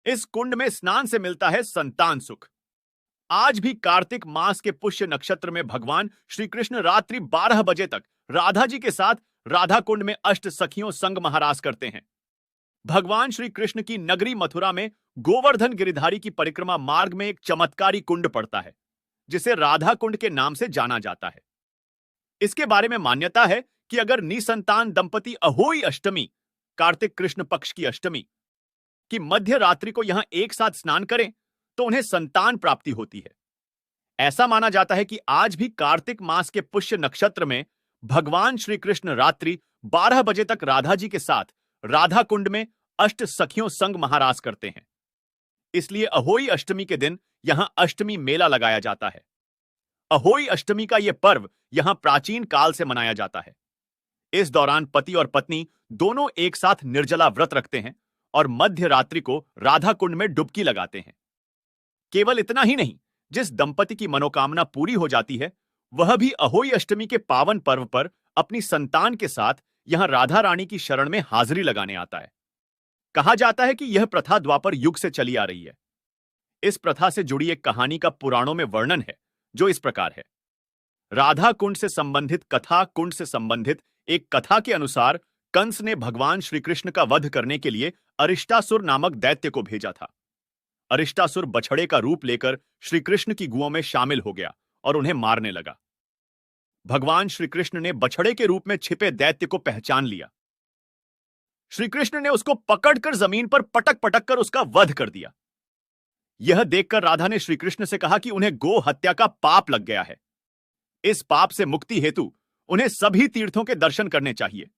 इस कुंड में स्नान से मिलता है संतान सुख। आज भी कार्तिक मास के पुष्य नक्षत्र में भगवान श्री कृष्ण रात्रि 12 बजे तक राधा जी के साथ राधा कुंड में अष्ट सखियों संग महारास करते हैं। भगवान श्री कृष्ण की नगरी मथुरा में गोवर्धन गिरिधारी की परिक्रमा मार्ग में एक चमत्कारी कुंड पड़ता है, जिसे राधा कुंड के नाम से जाना जाता है। इसके बारे में मान्यता है कि अगर निसंतान दंपति अहोई अष्टमी, कार्तिक कृष्ण पक्ष की अष्टमी की मध्य रात्रि को यहां एक साथ स्नान करें तो उन्हें संतान प्राप्ति होती है। ऐसा माना जाता है कि आज भी कार्तिक मास के पुष्य नक्षत्र में भगवान श्री कृष्ण रात्रि 12 बजे तक राधा जी के साथ राधा कुंड में अष्ट सखियों संग महारास करते हैं। इसलिए अहोई अष्टमी के दिन यहां अष्टमी मेला लगाया जाता है। अहोई अष्टमी का यह पर्व यहां प्राचीन काल से मनाया जाता है। इस दौरान पति और पत्नी दोनों एक साथ निर्जला व्रत रखते हैं और मध्य रात्रि को राधा कुंड में डुबकी लगाते हैं। केवल इतना ही नहीं, जिस दंपति की मनोकामना पूरी हो जाती है, वह भी अहोई अष्टमी के पावन पर्व पर अपनी संतान के साथ यहां राधा रानी की शरण में हाजिरी लगाने आता है। कहा जाता है कि यह प्रथा द्वापर युग से चली आ रही है। इस प्रथा से जुड़ी एक कहानी का पुराणों में वर्णन है, जो इस प्रकार है। राधा कुंड से संबंधित कथा कुंड से संबंधित एक कथा के अनुसार कंस ने भगवान श्री कृष्ण का वध करने के लिए अरिष्टासुर नामक दैत्य को भेजा था। अरिष्टासुर बछड़े का रूप लेकर श्री कृष्ण की गुओं में शामिल हो गया और उन्हें मारने लगा। भगवान श्री कृष्ण ने बछड़े के रूप में छिपे दैत्य को पहचान लिया। श्री कृष्ण ने उसको पकड़कर जमीन पर पटक पटक कर उसका वध कर दिया। यह देखकर राधा ने श्री कृष्ण से कहा कि उन्हें गो हत्या का पाप लग गया है। इस पाप से मुक्ति हेतु उन्हें सभी तीर्थों के दर्शन करने चाहिए।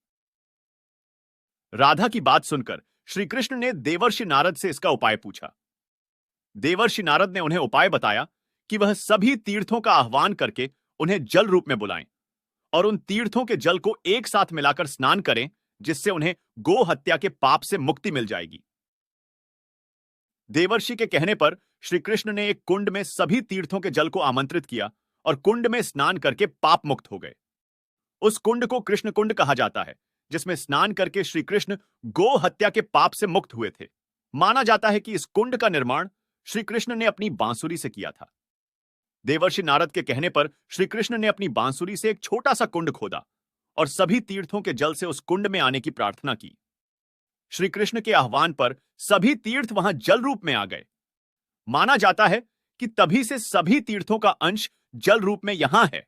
राधा की बात सुनकर श्री कृष्ण ने देवर्षि नारद से इसका उपाय पूछा। देवर्षि नारद ने उन्हें उपाय बताया कि वह सभी तीर्थों का आह्वान करके उन्हें जल रूप में बुलाएं और उन तीर्थों के जल को एक साथ मिलाकर स्नान करें, जिससे उन्हें गो हत्या के पाप से मुक्ति मिल जाएगी। देवर्षि के कहने पर श्री कृष्ण ने एक कुंड में सभी तीर्थों के जल को आमंत्रित किया और कुंड में स्नान करके पाप मुक्त हो गए। उस कुंड को कृष्ण कुंड कहा जाता है, जिसमें स्नान करके श्री कृष्ण गो हत्या के पाप से मुक्त हुए थे। माना जाता है कि इस कुंड का निर्माण श्री कृष्ण ने अपनी बांसुरी से किया था। देवर्षि नारद के कहने पर श्री कृष्ण ने अपनी बांसुरी से एक छोटा सा कुंड खोदा और सभी तीर्थों के जल से उस कुंड में आने की प्रार्थना की। श्री कृष्ण के आह्वान पर सभी तीर्थ वहां जल रूप में आ गए। माना जाता है कि तभी से सभी तीर्थों का अंश जल रूप में यहां है।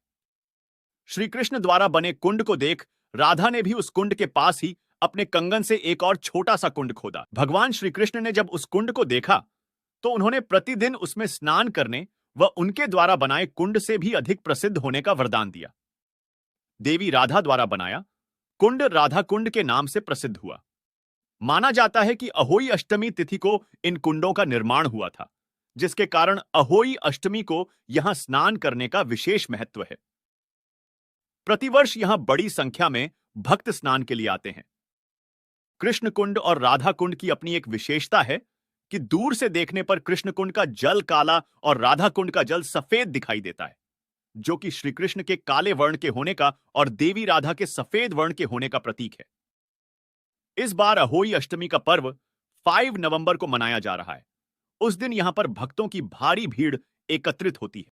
श्री कृष्ण द्वारा बने कुंड को देख राधा ने भी उस कुंड के पास ही अपने कंगन से एक और छोटा सा कुंड खोदा। भगवान श्री कृष्ण ने जब उस कुंड को देखा तो उन्होंने प्रतिदिन उसमें स्नान करने व उनके द्वारा बनाए कुंड से भी अधिक प्रसिद्ध होने का वरदान दिया। देवी राधा द्वारा बनाया कुंड राधा कुंड के नाम से प्रसिद्ध हुआ। माना जाता है कि अहोई अष्टमी तिथि को इन कुंडों का निर्माण हुआ था, जिसके कारण अहोई अष्टमी को यहां स्नान करने का विशेष महत्व है। प्रतिवर्ष यहां बड़ी संख्या में भक्त स्नान के लिए आते हैं। कृष्ण कुंड और राधा कुंड की अपनी एक विशेषता है कि दूर से देखने पर कृष्ण कुंड का जल काला और राधा कुंड का जल सफेद दिखाई देता है, जो कि श्री कृष्ण के काले वर्ण के होने का और देवी राधा के सफेद वर्ण के होने का प्रतीक है। इस बार अहोई अष्टमी का पर्व 5 नवंबर को मनाया जा रहा है। उस दिन यहां पर भक्तों की भारी भीड़ एकत्रित होती है।